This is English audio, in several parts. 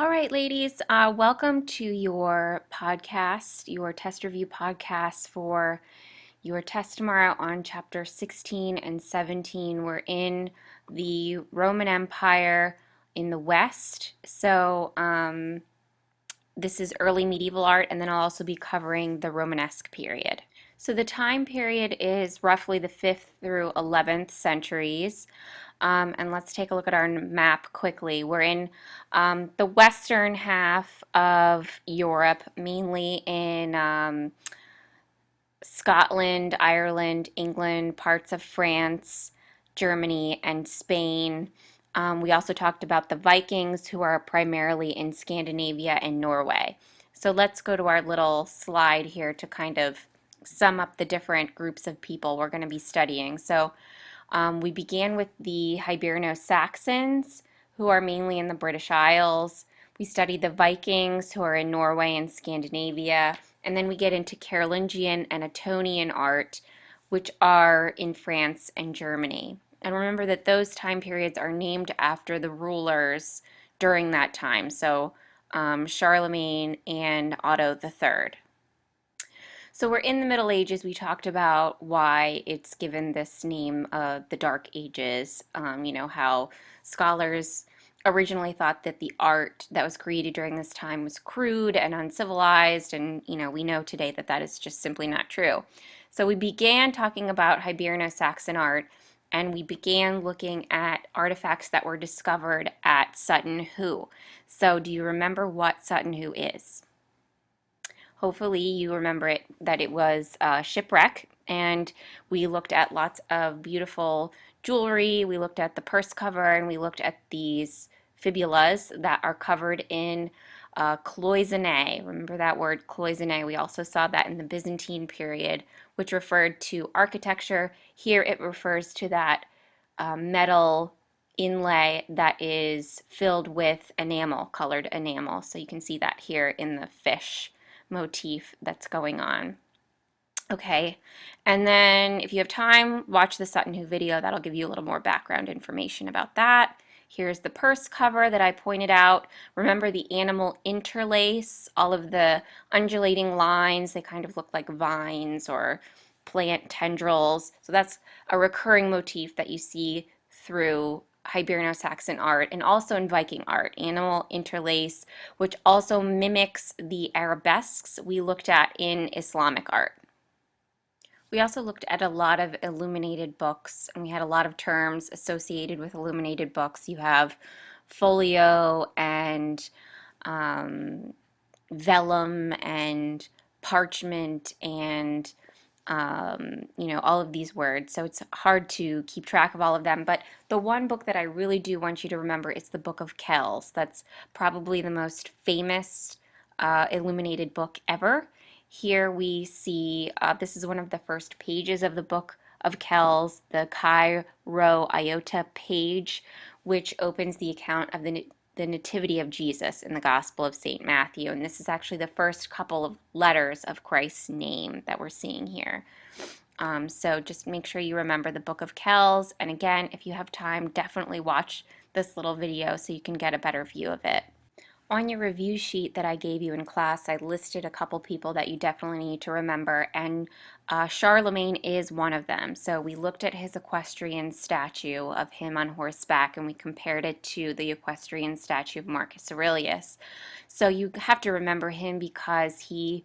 All right, ladies, welcome to your podcast, your test review podcast for your test tomorrow on chapter 16 and 17. We're in the Roman Empire in the West. This is early medieval art, and then I'll also be covering the Romanesque period. So the time period is roughly the 5th through 11th centuries. And let's take a look at our map quickly. We're in the western half of Europe, mainly in Scotland, Ireland, England, parts of France, Germany, and Spain. We also talked about the Vikings, who are primarily in Scandinavia and Norway. So let's go to our little slide here to kind of sum up the different groups of people we're going to be studying. We began with the Hiberno-Saxons, who are mainly in the British Isles. We studied the Vikings, who are in Norway and Scandinavia. And then we get into Carolingian and Etonian art, which are in France and Germany. And remember that those time periods are named after the rulers during that time. Charlemagne and Otto III. So we're in the Middle Ages. We talked about why it's given this name, the Dark Ages. How scholars originally thought that the art that was created during this time was crude and uncivilized, and we know today that that is just simply not true. So we began talking about Hiberno-Saxon art, and we began looking at artifacts that were discovered at Sutton Hoo. So do you remember what Sutton Hoo is? Hopefully you remember that it was a shipwreck, and we looked at lots of beautiful jewelry. We looked at the purse cover, and we looked at these fibulas that are covered in cloisonne. Remember that word, cloisonne? We also saw that in the Byzantine period, which referred to architecture. Here it refers to that metal inlay that is filled with enamel, colored enamel. So you can see that here in the fish motif that's going on. Okay, and then if you have time, watch the Sutton Hoo video. That'll give you a little more background information about that. Here's the purse cover that I pointed out. Remember the animal interlace, all of the undulating lines, they kind of look like vines or plant tendrils. So that's a recurring motif that you see through Hiberno-Saxon art and also in Viking art, animal interlace, which also mimics the arabesques we looked at in Islamic art. We also looked at a lot of illuminated books, and we had a lot of terms associated with illuminated books. You have folio and vellum and parchment and all of these words. So it's hard to keep track of all of them. But the one book that I really do want you to remember is the Book of Kells. That's probably the most famous illuminated book ever. Here we see, this is one of the first pages of the Book of Kells, the Chi Rho Iota page, which opens the account of the Nativity of Jesus in the Gospel of St. Matthew. And this is actually the first couple of letters of Christ's name that we're seeing here. So just make sure you remember the Book of Kells. And again, if you have time, definitely watch this little video so you can get a better view of it. On your review sheet that I gave you in class, I listed a couple people that you definitely need to remember, and Charlemagne is one of them. So we looked at his equestrian statue of him on horseback, and we compared it to the equestrian statue of Marcus Aurelius. So you have to remember him because he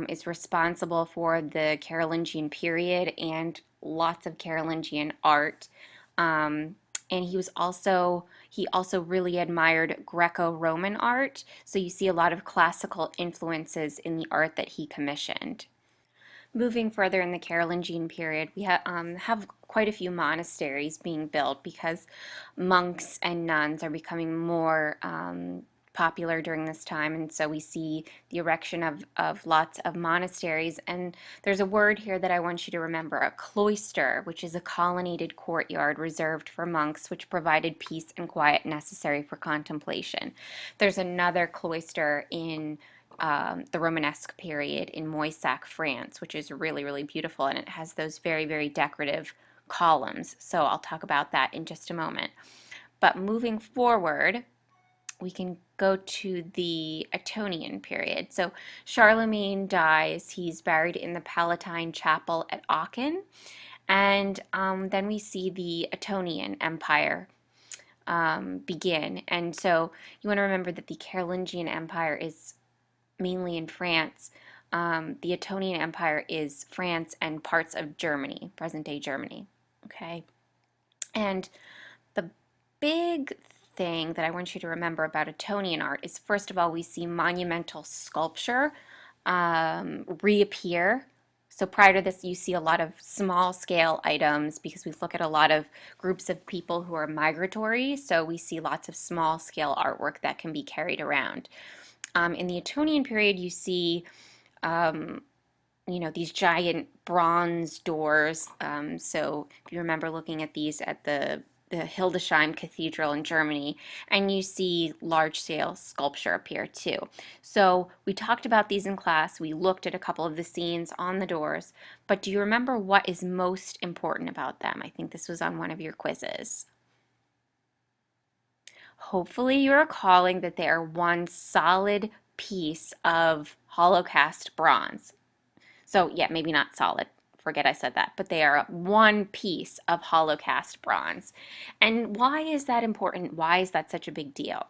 is responsible for the Carolingian period and lots of Carolingian art. And he also really admired Greco-Roman art, so you see a lot of classical influences in the art that he commissioned. Moving further in the Carolingian period, we have quite a few monasteries being built because monks and nuns are becoming more popular during this time, and so we see the erection of lots of monasteries. And there's a word here that I want you to remember, a cloister, which is a colonnaded courtyard reserved for monks, which provided peace and quiet necessary for contemplation. There's another cloister in the Romanesque period in Moissac, France, which is really, really beautiful, and it has those very, very decorative columns. So I'll talk about that in just a moment. But moving forward, we can go to the Attonian period. So Charlemagne dies. He's buried in the Palatine Chapel at Aachen. And then we see the Attonian Empire begin. And so you want to remember that the Carolingian Empire is mainly in France. The Attonian Empire is France and parts of Germany, present day Germany. Okay. And the big thing that I want you to remember about Attonian art is, first of all, we see monumental sculpture reappear. So prior to this, you see a lot of small scale items because we look at a lot of groups of people who are migratory. So we see lots of small scale artwork that can be carried around. In the Attonian period, you see these giant bronze doors. So if you remember looking at these at the Hildesheim Cathedral in Germany, and you see large scale sculpture appear too. So we talked about these in class. We looked at a couple of the scenes on the doors, but do you remember what is most important about them? I think this was on one of your quizzes. Hopefully you're recalling that they are one solid piece of hollow cast bronze. So yeah, maybe not solid. Forget I said that, but they are one piece of hollow cast bronze. And why is that important? Why is that such a big deal?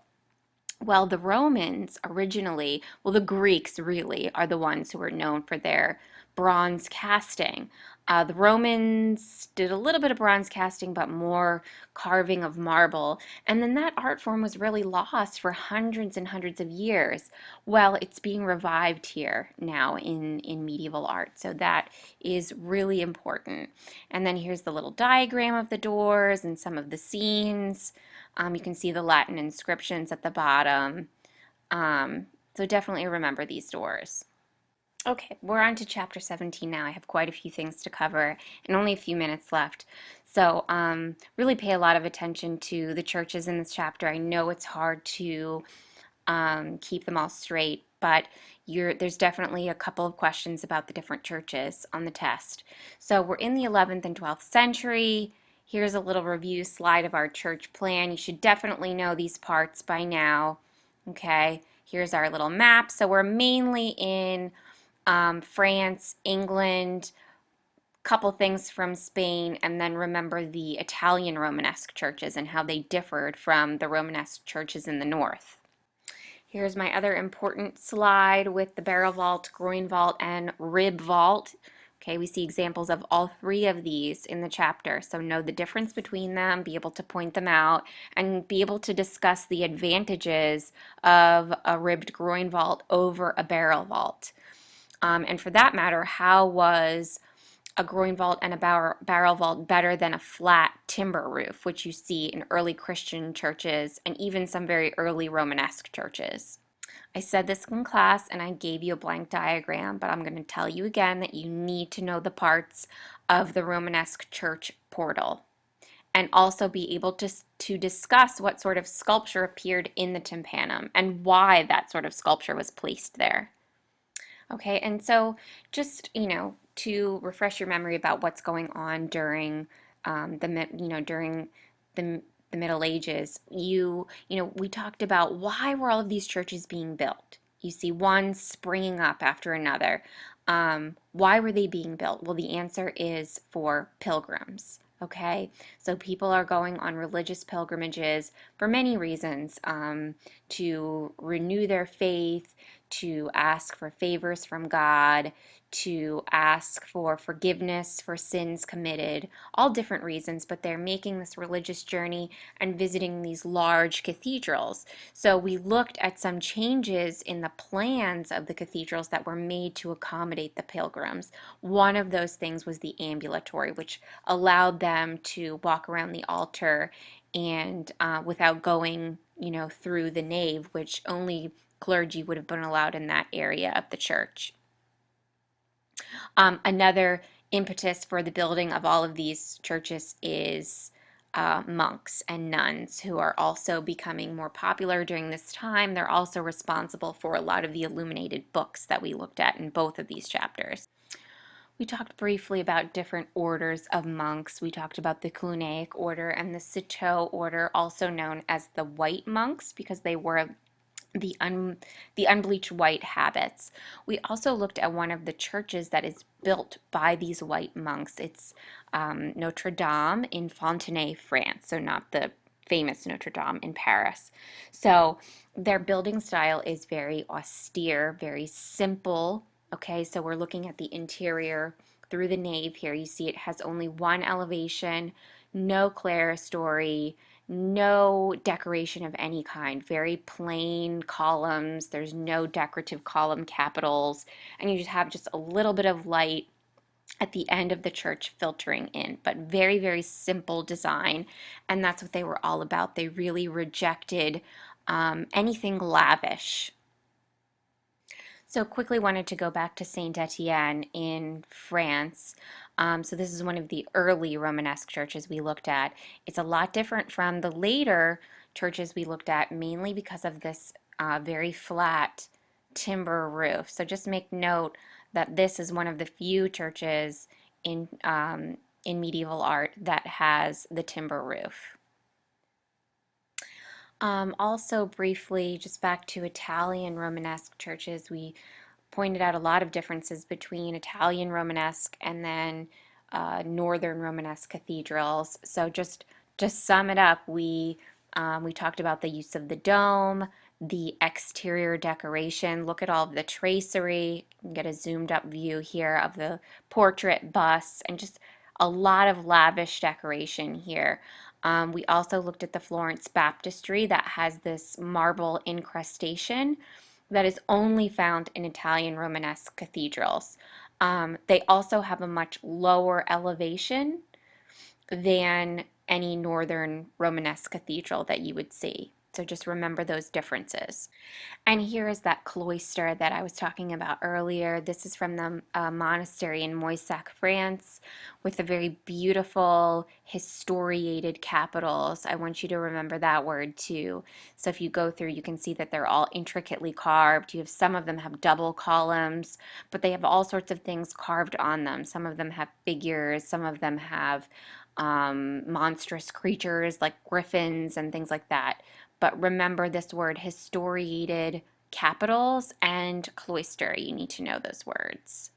Well, the Romans originally, well, the Greeks really are the ones who are known for their bronze casting. The Romans did a little bit of bronze casting, but more carving of marble. And then that art form was really lost for hundreds and hundreds of years. Well, it's being revived here now in medieval art. So that is really important. And then here's the little diagram of the doors and some of the scenes. You can see the Latin inscriptions at the bottom. So definitely remember these doors. Okay, we're on to chapter 17 now. I have quite a few things to cover and only a few minutes left. So really pay a lot of attention to the churches in this chapter. I know it's hard to keep them all straight, but there's definitely a couple of questions about the different churches on the test. So we're in the 11th and 12th century. Here's a little review slide of our church plan. You should definitely know these parts by now. Okay, here's our little map. So we're mainly in France, England, couple things from Spain, and then remember the Italian Romanesque churches and how they differed from the Romanesque churches in the north. Here's my other important slide with the barrel vault, groin vault, and rib vault. Okay, we see examples of all three of these in the chapter, so know the difference between them, be able to point them out, and be able to discuss the advantages of a ribbed groin vault over a barrel vault. And for that matter, how was a groin vault and a barrel vault better than a flat timber roof, which you see in early Christian churches and even some very early Romanesque churches? I said this in class and I gave you a blank diagram, but I'm going to tell you again that you need to know the parts of the Romanesque church portal and also be able to discuss what sort of sculpture appeared in the tympanum and why that sort of sculpture was placed there. Okay, and so just, to refresh your memory about what's going on during during the Middle Ages, we talked about why were all of these churches being built. You see one springing up after another. Why were they being built? Well, the answer is for pilgrims. Okay, so people are going on religious pilgrimages for many reasons, to renew their faith, to ask for favors from God, to ask for forgiveness for sins committed, all different reasons, but they're making this religious journey and visiting these large cathedrals. So we looked at some changes in the plans of the cathedrals that were made to accommodate the pilgrims. One of those things was the ambulatory, which allowed them to walk around the altar and without going, through the nave, which only clergy would have been allowed in that area of the church. Another impetus for the building of all of these churches is monks and nuns who are also becoming more popular during this time. They're also responsible for a lot of the illuminated books that we looked at in both of these chapters. We talked briefly about different orders of monks. We talked about the Cluniac order and the Citeaux order, also known as the white monks, because they wore the un, the unbleached white habits. We also looked at one of the churches that is built by these white monks. It's Notre Dame in Fontenay, France, so not the famous Notre Dame in Paris. So their building style is very austere, very simple. Okay, so we're looking at the interior through the nave here. You see it has only one elevation, no clerestory, no decoration of any kind, very plain columns. There's no decorative column capitals, and you just have just a little bit of light at the end of the church filtering in, but very, very simple design. And that's what they were all about. They really rejected anything lavish. So quickly wanted to go back to Saint Etienne in France. So this is one of the early Romanesque churches we looked at. It's a lot different from the later churches we looked at, mainly because of this very flat timber roof. So just make note that this is one of the few churches in medieval art that has the timber roof. Also, briefly, just back to Italian Romanesque churches, we pointed out a lot of differences between Italian Romanesque and then Northern Romanesque cathedrals. So just to sum it up, we talked about the use of the dome, the exterior decoration. Look at all of the tracery. You can get a zoomed up view here of the portrait busts and just a lot of lavish decoration here. We also looked at the Florence baptistry that has this marble incrustation that is only found in Italian Romanesque cathedrals. They also have a much lower elevation than any northern Romanesque cathedral that you would see. So just remember those differences. And here is that cloister that I was talking about earlier. This is from the monastery in Moissac, France, with the very beautiful historiated capitals. I want you to remember that word too. So if you go through, you can see that they're all intricately carved. You have some of them have double columns, but they have all sorts of things carved on them. Some of them have figures, some of them have monstrous creatures like griffins and things like that. But remember this word, historiated capitals and cloister. You need to know those words.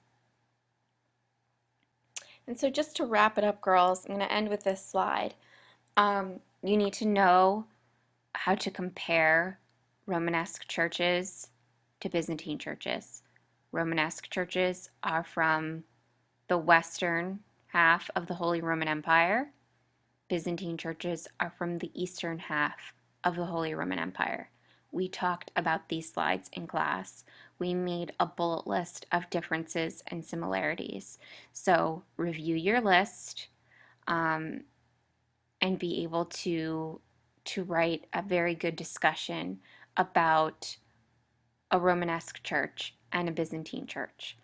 And so just to wrap it up, girls, I'm going to end with this slide. You need to know how to compare Romanesque churches to Byzantine churches. Romanesque churches are from the western half of the Holy Roman Empire. Byzantine churches are from the eastern half of the Holy Roman Empire. We talked about these slides in class. We made a bullet list of differences and similarities. So review your list and be able to write a very good discussion about a Romanesque church and a Byzantine church.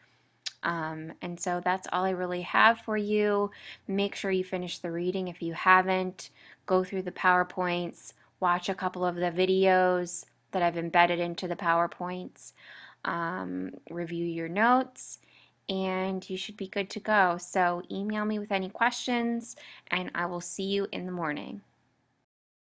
And so that's all I really have for you. Make sure you finish the reading if you haven't. Go through the PowerPoints, watch a couple of the videos that I've embedded into the PowerPoints, review your notes, and you should be good to go. So email me with any questions, and I will see you in the morning.